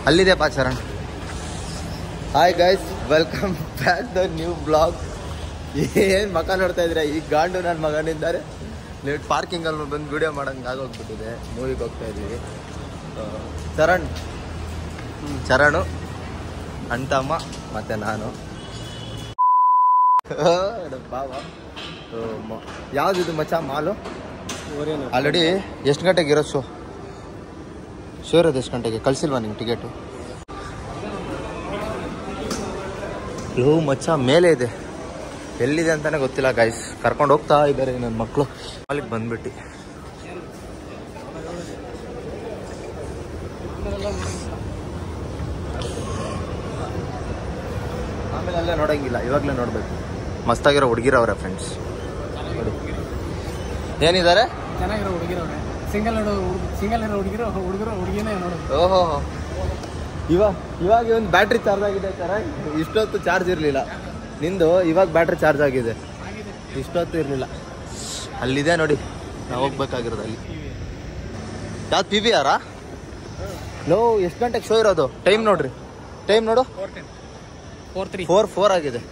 ಅಲ್ಲಿದೆ Charan. Hi guys, welcome back the new blog. ಏನು ಮಕ ನೋಡ್ತಾ ಇದ್ರೆ ಈ ಗಾಂಡು ನನ್ನ ಮಗನಿದ್ದಾರೆ. ಲೇಟ್ ಪಾರ್ಕಿಂಗಲ್ಲಿ ಬಂದು ವಿಡಿಯೋ ಮಾಡೋಂಗೆ ಆಗೋಗ್ಬಿಟ್ಟಿದೆ. ಮೂವಿಗೆ ಹೋಗ್ತಾ ಇದ್ದೀವಿ. ಚರಣು ಅಂತಮ್ಮ ಮತ್ತೆ ನಾನು. ಬಾವ ಯಾವ್ದಿದು ಮಚ್ಚ ಮಾಲು? ಆಲ್ರೆಡಿ ಎಷ್ಟು ಗಂಟೆಗೆ ಇರೋ ಶೋ ಇರೋದು? ಎಷ್ಟು ಗಂಟೆಗೆ ಕಳ್ಸಿಲ್ವಾ ನಿಂಗೆ ಟಿಕೆಟು? ಲೋ ಮಚ್ಚ ಮೇಲೆ ಇದೆ, ಎಲ್ಲಿದೆ ಅಂತಾನೆ ಗೊತ್ತಿಲ್ಲ ಗೈಸ್. ಕರ್ಕೊಂಡು ಹೋಗ್ತಾ ಇದ್ದಾರೆ ನನ್ನ ಮಕ್ಕಳು. ಅಲ್ಲಿಗೆ ಬಂದ್ಬಿಟ್ಟು ಆಮೇಲೆ ಅಲ್ಲೇ ನೋಡಂಗಿಲ್ಲ, ಇವಾಗಲೇ ನೋಡ್ಬೇಕು. ಮಸ್ತಾಗಿರೋ ಹುಡುಗಿರವ್ರೆ ಫ್ರೆಂಡ್ಸ್. ನೋಡಿ ಏನಿದ್ದಾರೆ, ಚೆನ್ನಾಗಿರೋ ಹುಡುಗಿರವ್ರೆ. ಸಿಂಗಲ್ ಇರೋ ಹುಡುಗಿನೇ ನೋಡೋದು. ಓಹೋ, ಇವಾಗ ಒಂದು ಬ್ಯಾಟ್ರಿ ಚಾರ್ಜ್ ಆಗಿದೆ ಸರ್. ಇಷ್ಟೊತ್ತು ಚಾರ್ಜ್ ಇರಲಿಲ್ಲ ನಿಂದು, ಇವಾಗ ಬ್ಯಾಟ್ರಿ ಚಾರ್ಜ್ ಆಗಿದೆ. ಇಷ್ಟೊತ್ತು ಇರಲಿಲ್ಲ. ಅಲ್ಲಿದೆ ನೋಡಿ, ನಾವು ಹೋಗ್ಬೇಕಾಗಿರೋದು ಅಲ್ಲಿ. ಯಾವ್ದು ಪಿ ವಿ ಆರಾ? ಲೋ ಎಷ್ಟು ಗಂಟೆಗೆ ಶೋ ಇರೋದು? ಟೈಮ್ ನೋಡ್ರಿ, ಟೈಮ್ ನೋಡು. 4:04 ಆಗಿದೆ.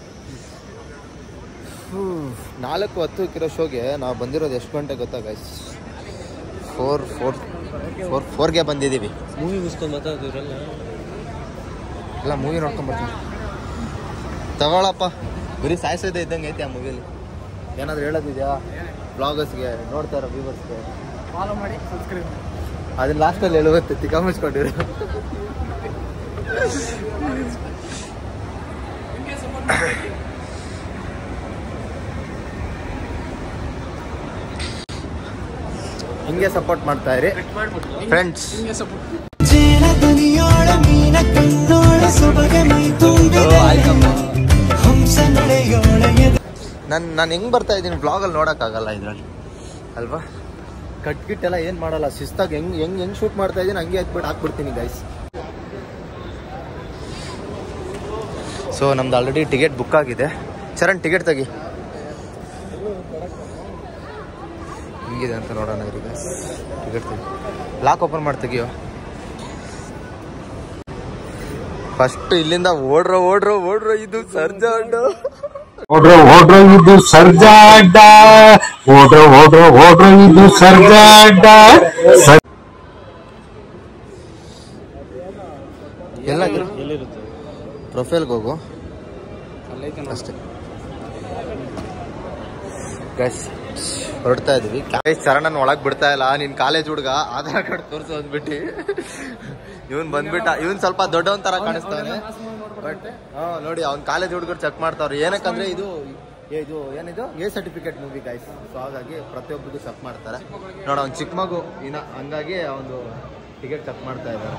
4:10 ಶೋಗೆ ನಾವು ಬಂದಿರೋದು ಎಷ್ಟು ಗಂಟೆ ಗೊತ್ತಾ ಗೈಸ್? 4:04ಗೆ ಬಂದಿದ್ದೀವಿ. ಮೂವಿ ಮುಗಿಸ್ಕೊಂಬತ್ತಲ್ಲ, ಎಲ್ಲ ಮೂವಿ ನೋಡ್ಕೊಂಬರ್ತೀನಿ. ತಗೊಳಪ್ಪ, ಬರೀ ಸಾಯಿಸೋದೇ ಇದ್ದಂಗೆ ಐತೆ ಆ ಮೂವಿಯಲ್ಲಿ. ಏನಾದರೂ ಹೇಳೋದಿದೆಯಾ ಬ್ಲಾಗರ್ಸ್ಗೆ, ನೋಡ್ತಾ ಇರೋ ವ್ಯೂವರ್ಸ್ಗೆ? ಫಾಲೋ ಮಾಡಿ, ಸಬ್ಸ್ಕ್ರೈಬ್ ಮಾಡಿ. ಅದನ್ನ ಲಾಸ್ಟಲ್ಲಿ ಹೇಳುತ್ತೆ, ತಿಕ್ಕ ಮುಚ್ಕೊಂಡಿರೋ. ಹಿಂಗೆ ಸಪೋರ್ಟ್ ಮಾಡ್ತಾ ಇರಿ ಫ್ರೆಂಡ್ಸ್. ನಾನು ಹೆಂಗ್ ಬರ್ತಾ ಇದ್ದೀನಿ ಬ್ಲಾಗಲ್ಲಿ ನೋಡೋಕ್ಕಾಗಲ್ಲ ಇದ್ರಲ್ಲಿ ಅಲ್ವಾ? ಕಟ್ಗಿಟ್ಟೆಲ್ಲ ಏನು ಮಾಡಲ್ಲ, ಶಿಸ್ತಾಗಿ ಹೆಂಗ್ ಶೂಟ್ ಮಾಡ್ತಾ ಇದ್ದೀನಿ ಹಂಗೆ ಎತ್ಬಿಟ್ಟು ಹಾಕ್ಬಿಡ್ತೀನಿ ಗೈಸ್. ಸೊ ನಮ್ದು ಆಲ್ರೆಡಿ ಟಿಕೆಟ್ ಬುಕ್ ಆಗಿದೆ. ಚರಣ್ ಟಿಕೆಟ್ ತೆಗಿ, ಹಿಂಗಿದೆ ಅಂತ ನೋಡೋಣ. ಟಿಕೆಟ್ ತೆಗಿ, ಲಾಕ್ ಓಪನ್ ಮಾಡಿ ತೆಗಿಯೋ. ಫಸ್ಟ್ ಇಲ್ಲಿಂದ ಓಡ್ರೋ ಇದು ಸರ್ಜಾ ಅಡ್ಡ. ಓಡ್ರೋ ಇದು ಸರ್ಜಾ ಅಡ್ಡ. ಓಡ್ರೋ ಇದು ಸರ್ಜಾ ಅಡ್ಡ. ಎಲ್ಲಿರುತ್ತೆ? ಪ್ರೊಫೈಲ್ಗೆ ಹೋಗು ಅಷ್ಟೇ ಗೈಸ್. ಹೊರಡ್ತಾ ಇದೀವಿ. ಚರಣನ್ ಒಳಗೆ ಬಿಡ್ತಾ ಇಲ್ಲ. ನಿನ್ ಕಾಲೇಜ್ ಹುಡುಗ ಆಧಾರ್ ಕಾರ್ಡ್ ತೋರಿಸು ಅಂದ್ಬಿಟ್ಟು ಇವನ್ ಬಂದ್ಬಿಟ್ಟ. ಇವನ್ ಸ್ವಲ್ಪ ದೊಡ್ಡವನ್ ತರ ಕಾಣಿಸ್ತಾನೆ, ಬಟ್ ನೋಡಿ ಅವ್ನ್ ಕಾಲೇಜ್ ಹುಡುಗರು ಚೆಕ್ ಮಾಡ್ತಾವ್ರು. ಏನಕ್ಕಂದ್ರೆ ಇದು ಏನಿದು A certificate movie guys. So ಹಾಗಾಗಿ ಪ್ರತಿಯೊಬ್ಬರಿಗೂ ಚೆಕ್ ಮಾಡ್ತಾರೆ. ನೋಡ ಅವ್ನ್ ಚಿಕ್ಕ ಮಗು ಹಂಗಾಗಿ ಅವನು ಟಿಕೆಟ್ ಚೆಕ್ ಮಾಡ್ತಾ ಇದ್ದಾರೆ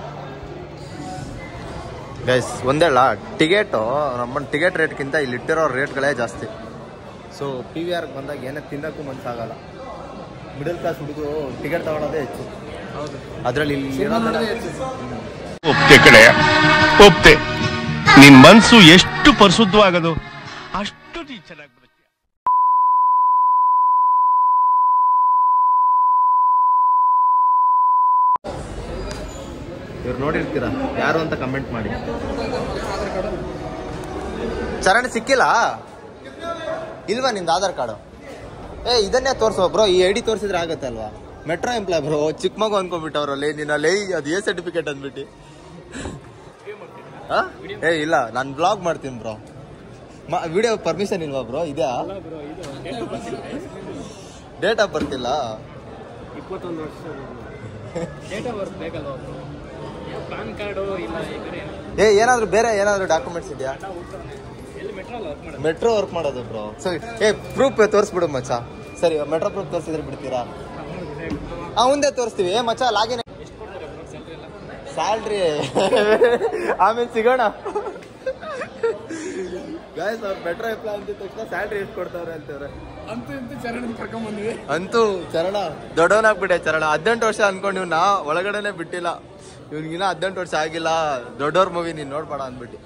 ಗೈಸ್. ಒಂದೇಳ ಟಿಕೆಟು ನಮ್ಮ ಟಿಕೆಟ್ ರೇಟ್ಗಿಂತ ಇಲ್ಲಿ ಇಟ್ಟಿರೋ ರೇಟ್ಗಳೇ ಜಾಸ್ತಿ. ಸೊ ಪಿ ವಿ ಆರ್ಗೆ ಬಂದಾಗ ಏನೇ ತಿನ್ನೋಕ್ಕೂ ಮನಸ್ಸಾಗಲ್ಲ. ಮಿಡಲ್ ಕ್ಲಾಸ್ ಹುಡುಗರು ಟಿಕೆಟ್ ತಗೊಳ್ಳೋದೇ ಹೆಚ್ಚು. ಅದರಲ್ಲಿ ಒಪ್ತೆ ಕಡೆ ಒಪ್ತೆ. ನಿನ್ ಮನ್ಸು ಎಷ್ಟು ಪರಿಶುದ್ಧವಾಗದು ಅಷ್ಟು ಚೆನ್ನಾಗಿ ಬರುತ್ತೆ. ಇವ್ರು ನೋಡಿರ್ತೀರಾ ಯಾರು ಅಂತ ಕಮೆಂಟ್ ಮಾಡಿ. ಚರಣ್ ಸಿಕ್ಕಿಲ್ಲ ಇಲ್ವಾ ನಿಂದು ಆಧಾರ್ ಕಾರ್ಡು? ಇದನ್ನೇ ತೋರಿಸೋ ಬ್ರೋ. ಈ ಐಡಿ ತೋರಿಸಿದ್ರೆ ಆಗತ್ತಲ್ವಾ? Metro employee bro. ಚಿಕ್ಕ ಮಗು ಅನ್ಕೊಂಡ್ಬಿಟ್ಟವ್ರಲ್ಲಿ ನಿನ್ನಲ್ಲಿ ಅದು ಎ ಸರ್ಟಿಫಿಕೇಟ್ ಅಂದ್ಬಿಟ್ಟು. ಇಲ್ಲ, ನಾನು ಬ್ಲಾಗ್ ಮಾಡ್ತೀನಿ ಬ್ರೋ. ವಿಡಿಯೋ ಪರ್ಮಿಷನ್ ಇಲ್ವಾ ಬ್ರೋ? ಇದೆಯಾ? ಡೇಟ್ ಆಫ್ ಬರ್ತ್ ಇಲ್ಲ. 21 ವರ್ಷ ಡೇಟ್ ಆಫ್ ಬರ್ತ್ ಬೇಕಲ್ವಾ? ಪಾನ್ ಕಾರ್ಡು ಇಲ್ಲ. ಏನಾದ್ರು ಬೇರೆ ಏನಾದ್ರು ಡಾಕ್ಯುಮೆಂಟ್ಸ್ ಇದೆಯಾ? ಮೆಟ್ರೋ ವರ್ಕ್ ಮಾಡೋದು ಬ್ರೋ. ಸರಿ, ಪ್ರೂಫ್ ತೋರಿಸ್ಬಿಡು ಮಚ್ಚ. ಸರಿ, ಮೆಟ್ರೋ ಪ್ರೂಫ್ ತೋರಿಸಿದ್ರೆ ಬಿಡ್ತೀರಾ? ಮುಂದೆ ತೋರಿಸ್ತೀವಿ ಮಚ್ಚ. ಲಾಗಿನ್ ಸ್ಯಾಲ್ರಿ ಆಮೇಲೆ ಸಿಗೋಣ ಗಾಯ್ಸ್. ಅವ್ರು ಮೆಟ್ರೋ ಎಂಪ್ಲಾಯ್ ಅಂತಿದ ತಕ್ಷಣ ಸ್ಯಾಲ್ರಿ ಎಷ್ಟು ಕೊಡ್ತಾವ್ರೆ ಅಂತವ್ರೆ. ಅಂತೂ ಚರಣ ದೊಡ್ಡವನಾಗ್ಬಿಟ್ಟೆ. ಚರಣ 18 ವರ್ಷ ಅನ್ಕೊಂಡು ಇವ್ನ ಒಳಗಡೆನೆ ಬಿಟ್ಟಿಲ್ಲ. ಇವ್ನಿಗಿನ್ನ 18 ವರ್ಷ ಆಗಿಲ್ಲ. ದೊಡ್ಡವ್ರ ಮೂವಿ ನೀನ್ ನೋಡ್ಬೇಡ ಅಂದ್ಬಿಟ್ಟು.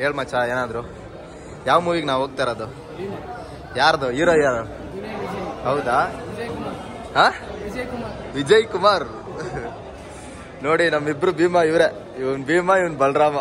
ಹೇಳ್ ಮಚ್ಚ ಏನಾದ್ರು. ಯಾವ ಮೂವಿಗೆ ನಾವು ಹೋಗ್ತಾ ಇರೋದು? ಯಾರ್ದು ಹೀರೋ ಯಾರು? ಹೌದಾ? ವಿಜಯ್ ಕುಮಾರ್ ನೋಡಿ ನಮ್ಮಿಬ್ರು ಭೀಮಾ ಇವ್ರೆ, ಇವನ್ ಭೀಮಾ ಇವನ್ ಬಲರಾಮ.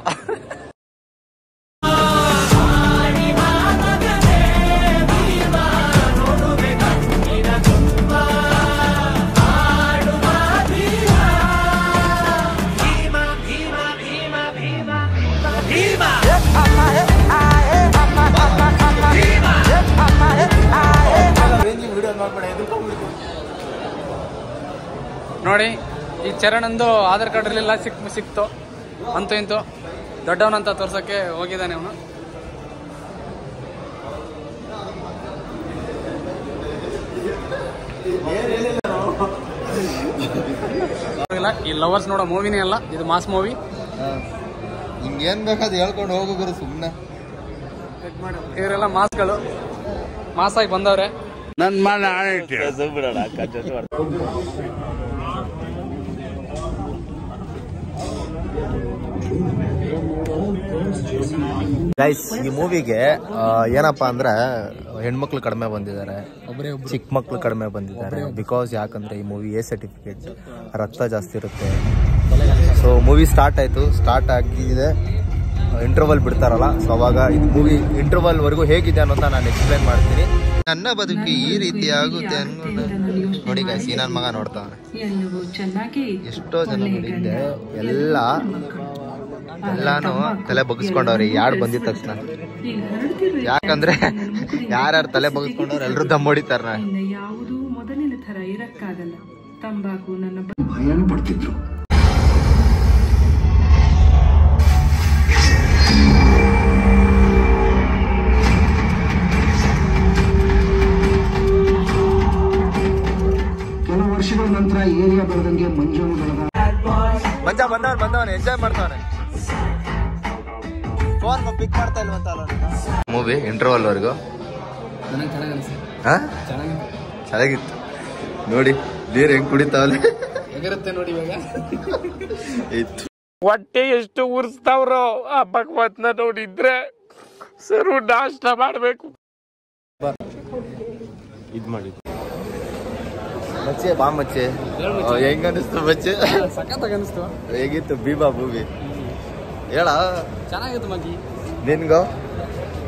ನೋಡಿ ಈ ಚರಣಂದು ಆಧಾರ್ ಕಾರ್ಡ್ ಇರಲಿಲ್ಲ, ಸಿಕ್ತು ಅಂತೂ ಇಂತೂ ದೊಡ್ಡವನಂತ ತೋರ್ಸಕ್ಕೆ ಹೋಗಿದ್ದಾನೆ ಅವನು. ಈ ಲವರ್ಸ್ ನೋಡೋ ಮೂವಿನೇ ಅಲ್ಲ, ಇದು ಮಾಸ್ ಮೂವಿ. ಹಿಂಗೇನ್ ಬೇಕಾದ್ ಹೇಳ್ಕೊಂಡು ಹೋಗೋರು ಸುಮ್ಮನೆ. ಇವರೆಲ್ಲ ಮಾಸ್ಗಳು, ಮಾಸಾಗಿ ಬಂದವ್ರೆ. ನನ್ ಮನೆ ಗೈಸ್, ಈ ಮೂವಿಗೆ ಏನಪ್ಪಾ ಅಂದ್ರೆ ಹೆಣ್ಮಕ್ಳು ಕಡಿಮೆ ಬಂದಿದ್ದಾರೆ, ಚಿಕ್ಕ ಮಕ್ಳು ಕಡಿಮೆ ಬಂದಿದ್ದಾರೆ. ಬಿಕಾಸ್ ಯಾಕಂದ್ರೆ ಈ ಮೂವಿ ಎ ಸರ್ಟಿಫಿಕೇಟ್, ರಕ್ತ ಜಾಸ್ತಿ ಇರುತ್ತೆ. ಸೊ ಮೂವಿ ಸ್ಟಾರ್ಟ್ ಆಯ್ತು, ಸ್ಟಾರ್ಟ್ ಆಗಿದೆ, ಇಂಟರ್ವಲ್ ಬಿಡ್ತಾರಲ್ಲ, ಸೊ ಅವಾಗ ಇದು ಮೂವಿ ಇಂಟರ್ವಲ್ ವರೆಗೂ ಹೇಗಿದೆ ಅನ್ನೋದನ್ನ ನಾನು ಎಕ್ಸ್ಪ್ಲೈನ್ ಮಾಡ್ತೀನಿ. ನನ್ನ ಬದುಕು ಈ ರೀತಿ ಆಗುತ್ತೆ ನೋಡಿ ಗೈಸ್, ಈ ನನ್ನ ಮಗ ನೋಡ್ತಾನೆ. ಎಷ್ಟೋ ಜನ ನೋಡಿದ್ದೆ, ಎಲ್ಲಾನು ತಲೆ ಬಗ್ಸ್ಕೊಂಡವ್ರಿ ಯಾರು ಬಂದಿದ ತಕ್ಷಣ. ಯಾಕಂದ್ರೆ ಯಾರ್ಯಾರು ತಲೆ ಬಗ್ಸ್ಕೊಂಡವ್ರು ಎಲ್ರು ದಮ್ ಹೊಡಿತಾರ. ಯಾವುದು ಮೊದಲಿನ ತರ ಇರಕ್ಕಾಗಲ್ಲ. ತಂಬಾಕು ನನ್ನ ಭಯ ಪಡ್ತಿದ್ರು. ಕೆಲವು ವರ್ಷಗಳ ನಂತರ ಏರಿಯಾ ಬೆಳೆದಂಗೆ ಮಂಜು ಬಂದವನ್ ಎಂಜಾಯ್ ಮಾಡ್ತಾನೆ. ಫೋನ್ ಪಿಕ್ ಮಾಡ್ತಾ ಇಲ್ವಂತ ಮೂವಿ ಇಂಟರ್ವಲ್ ವರೆಗೂ ಚೆನ್ನಾಗಿತ್ತು. ನೋಡಿ ನೀರ್ ಹೆಂಗ್ ಕುಡಿತಾವಲ್ಲ, ನೋಡಿ ಇವಾಗ ಹೊಟ್ಟೆ ಎಷ್ಟು ಉರ್ಸ್ತಾವ್ರೋ ಆ ಭಗವತ್ನ ನೋಡಿದ್ರೆ ಸರು ನಾಷ್ಟ ಮಾಡ್ಬೇಕು. ಇದ್ ಮಾಡಿ ಮಚ್ಚೆ ಬಾ ಮಚ್ಚೆ, ಹೆಂಗ ಅನಿಸ್ತು ಮಚ್ಚೆ? ಸಖತ್ತಾಗಿ ಅನಿಸ್ತು. ಹೇಗಿತ್ತು ಭೀಮಾ ಮೂವಿ ಹೇಳ? ಚೆನ್ನಾಗಿತ್ತು ಮಗಿ. ನಿನ್ಗೋ?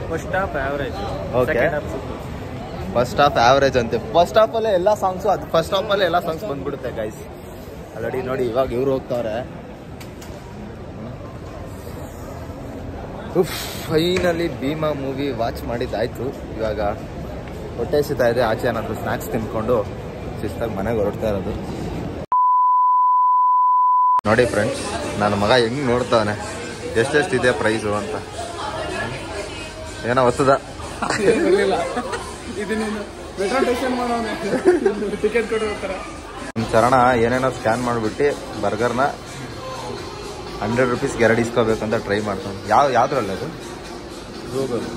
First half average. Okay, first half average ಅಂತೆ. ಫಸ್ಟ್ ಹಾಫ್ ಅಲ್ಲೇ ಎಲ್ಲಾ ಸಾಂಗ್ಸು, ಅದು ಫಸ್ಟ್ ಹಾಫ್ ಅಲ್ಲೇ ಎಲ್ಲಾ ಸಾಂಗ್ಸ್ ಬಂದ್ಬಿಡುತ್ತೆ ಗೈಸ್. ಆಲ್ರೆಡಿ ನೋಡಿ ಇವಾಗ ಇವ್ರು ಹೋಗ್ತಾವ್ರೆ. ಫೈನಲಿ ಭೀಮಾ ಮೂವಿ ವಾಚ್ ಮಾಡಿದ್ದಾಯ್ತು. ಇವಾಗ ಹೊಟ್ಟೆ ಸಿಗ್ತಾ ಇದೆ, ಆಚೆ ಏನಾದ್ರು ಸ್ನಾಕ್ಸ್ ತಿನ್ಕೊಂಡು ಶಿಸ್ತಾಗಿ ಮನೆಗೆ ಹೊರಡ್ತಾ ಇರೋದು. ನೋಡಿ ಫ್ರೆಂಡ್ಸ್, ನನ್ನ ಮಗ ಹೆಂಗ್ ನೋಡ್ತಾವನೆ, ಎಷ್ಟೆಷ್ಟಿದೆ ಪ್ರೈಸು ಅಂತ. ಏನೋ ಹೊಸದ ಟಿಕೆಟ್ ಕೊಟ್ಟಿರ್ತಾರೆ. ಚರಣ ಏನೇನೋ ಸ್ಕ್ಯಾನ್ ಮಾಡಿಬಿಟ್ಟು ಬರ್ಗರ್ನ 100 ರೂಪೀಸ್ಗೆ 2 ಇಸ್ಕೋಬೇಕಂತ ಟ್ರೈ ಮಾಡ್ತಾನೆ. ಯಾವ್ದ್ರಲ್ಲಿ ಅದು?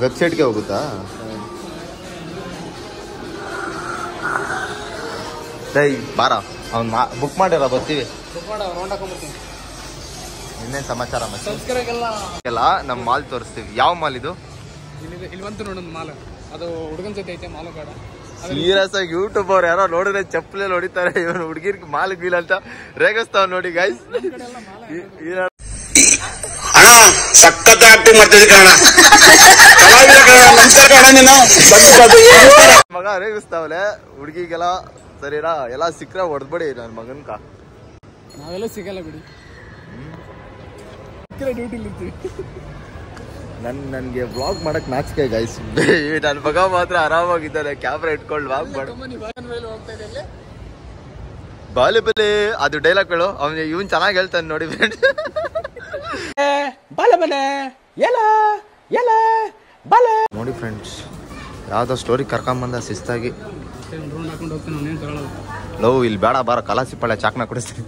ವೆಬ್ಸೈಟ್ಗೆ ಹೋಗುತ್ತಾ? ದೈ ಬಾರ, ಅವ್ನು ಬುಕ್ ಮಾಡಿರ, ಬರ್ತೀವಿ. ಇನ್ನೇನು ಸಮಾಚಾರ? ಎಲ್ಲ ನಮ್ಮ ಮಾಲ್ ತೋರಿಸ್ತೀವಿ. ಯಾವ ಮಾಲ್ ಇದು? ಇಲ್ಲಿ ಬಂತು ನೋಡೋದು ಮಾಲ್, ಅದು ಹುಡುಗನ ಜೊತೆ ಐತೆ ಮಾಲು ಕಾಡ. ಸೀರಿಯಸ್ ಆಗಿ ಯೂಟ್ಯೂಬ್ ಅವ್ರು ಯಾರೋ ನೋಡಿದ್ರೆ ಚಪ್ಪಲಿ ಹೊಡಿತಾರೆ, ಇವನು ಹುಡುಗಿರ್ಗೆ ಮಾಲ್ ಬೀಲ್ ಅಂತ ರೇಗಿಸ್ತಾವ್ ನೋಡಿ ಗೈಸ್. ಸಖತ್ ಆಕ್ಟಿಂಗ್ ಮಾಡ್ತಿದ್ದೆ ಮಗ ರೇಗಿಸ್ತಾವಲೆ ಹುಡುಗಿಗೆಲ್ಲ. ಸರಿನಾ? ಎಲ್ಲ ಸಿಕ್ಕರೆ ಹೊಡೆದ್ಬಿಡಿ ನನ್ನ ಮಗನ್ಕ. ನಾವೆಲ್ಲ ಸಿಗಲ್ಲ ಬಿಡಿ, ಡ್ಯೂಟಿಲಿ ಇರ್ತೀವಿ. ನನ್ಗೆ ವ್ಲಾಗ್ ಮಾಡಕ್ ನಾಚಿಕೆ ಗೈಸ್. ನನ್ನ ಮಗ ಮಾತ್ರ ಆರಾಮಾಗಿದ್ದಾನೆ, ಕ್ಯಾಮ್ರಾ ಇಟ್ಕೊಂಡು ವ್ಲಾಗ್ ಮಾಡ. ಬಾಲಿಬಲಿ ಅದು ಡೈಲಾಗ್ ಹೇಳು, ಅವ್ನಿಗೆ ಇವನ್ ಚೆನ್ನಾಗಿ ಹೇಳ್ತಾನೆ ನೋಡಿ. ನೋಡಿ ಫ್ರೆಂಡ್ಸ್, ಯಾವ್ದೋ ಸ್ಟೋರಿ ಕರ್ಕೊಂಬಂದ ಶಿಸ್ತಾಗಿ. ಲವ್ ಇಲ್ಲಿ ಬೇಡ, ಬಾರ ಕಲಾಸಿ ಪಾಳ್ಯ ಚಾಕ್ನ ಕುಡಿಸ್ತೀನಿ.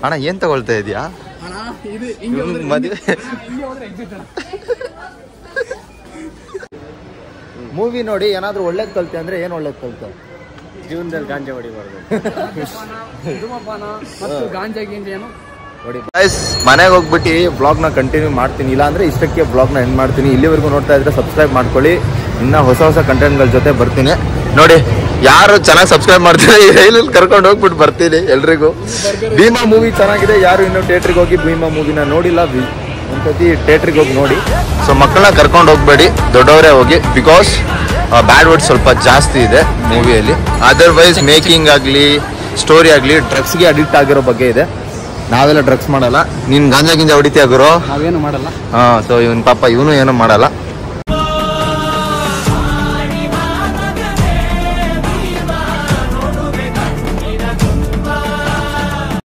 ಅಣ್ಣ ಏನ್ ತಗೊಳ್ತಾ ಇದೀಯಾ? ಮದುವೆ ಮೂವಿ ನೋಡಿ ಏನಾದ್ರೂ ಒಳ್ಳೇದ್ ಕಲ್ತೆ ಅಂದ್ರೆ ಏನ್ ಒಳ್ಳೇದ್ ಕಲ್ತೆ? ಜೀವನದಲ್ಲಿ ಗಾಂಜಾ ಹೊಡಿಬಾರ್ದು. ಧೂಮಪಾನ ಮತ್ತು ಗಾಂಜಾ ಗೀಂಜ ಏನು ನೋಡಿ ಗೈಸ್, ಮನೆಗೆ ಹೋಗ್ಬಿಟ್ಟು ಬ್ಲಾಗ್ನ ಕಂಟಿನ್ಯೂ ಮಾಡ್ತೀನಿ, ಇಲ್ಲಾಂದ್ರೆ ಇಷ್ಟಕ್ಕೆ ಬ್ಲಾಗ್ನ ಎಂಡ್ ಮಾಡ್ತೀನಿ. ಇಲ್ಲಿವರೆಗೂ ನೋಡ್ತಾ ಇದ್ರೆ ಸಬ್ಸ್ಕ್ರೈಬ್ ಮಾಡ್ಕೊಳ್ಳಿ, ಇನ್ನ ಹೊಸ ಹೊಸ ಕಂಟೆಂಟ್ಗಳ ಜೊತೆ ಬರ್ತೀನಿ. ನೋಡಿ ಯಾರು ಚೆನ್ನಾಗಿ ಸಬ್ಸ್ಕ್ರೈಬ್ ಮಾಡ್ತಾರೆ ಈ ರೈಲಲ್ಲಿ ಕರ್ಕೊಂಡು ಹೋಗ್ಬಿಟ್ಟು ಬರ್ತೀನಿ ಎಲ್ರಿಗೂ. ಭೀಮಾ ಮೂವಿ ಚೆನ್ನಾಗಿದೆ, ಯಾರು ಇನ್ನೂ ಥಿಯೇಟ್ರಿಗೆ ಹೋಗಿ ಭೀಮಾ ಮೂವಿನ ನೋಡಿಲ್ಲ, ಒಂದ್ಸತಿ ಥಿಯೇಟ್ರಿಗೆ ಹೋಗಿ ನೋಡಿ. ಸೊ ಮಕ್ಕಳನ್ನ ಕರ್ಕೊಂಡು ಹೋಗ್ಬೇಡಿ, ದೊಡ್ಡವರೇ ಹೋಗಿ, ಬಿಕಾಸ್ ಬ್ಯಾಡ್ ವರ್ಡ್ ಸ್ವಲ್ಪ ಜಾಸ್ತಿ ಇದೆ ಮೂವಿಯಲ್ಲಿ. ಅದರ್ವೈಸ್ ಮೇಕಿಂಗ್ ಆಗಲಿ, ಸ್ಟೋರಿ ಆಗಲಿ, ಡ್ರಗ್ಸ್ಗೆ ಅಡಿಕ್ಟ್ ಆಗಿರೋ ಬಗ್ಗೆ ಇದೆ. ನಾವೆಲ್ಲ ಡ್ರಗ್ಸ್ ಮಾಡಲ್ಲ, ನೀನ್ ಗಾಂಜಾ ಗಿಂಜಾ ಹೊಡಿತೀಯ ಗುರು? ನಾವೇನು ಮಾಡಲ್ಲ. ಸೊ ಇವನ್ ಪಾಪ ಇವನು ಏನೂ ಮಾಡಲ್ಲ.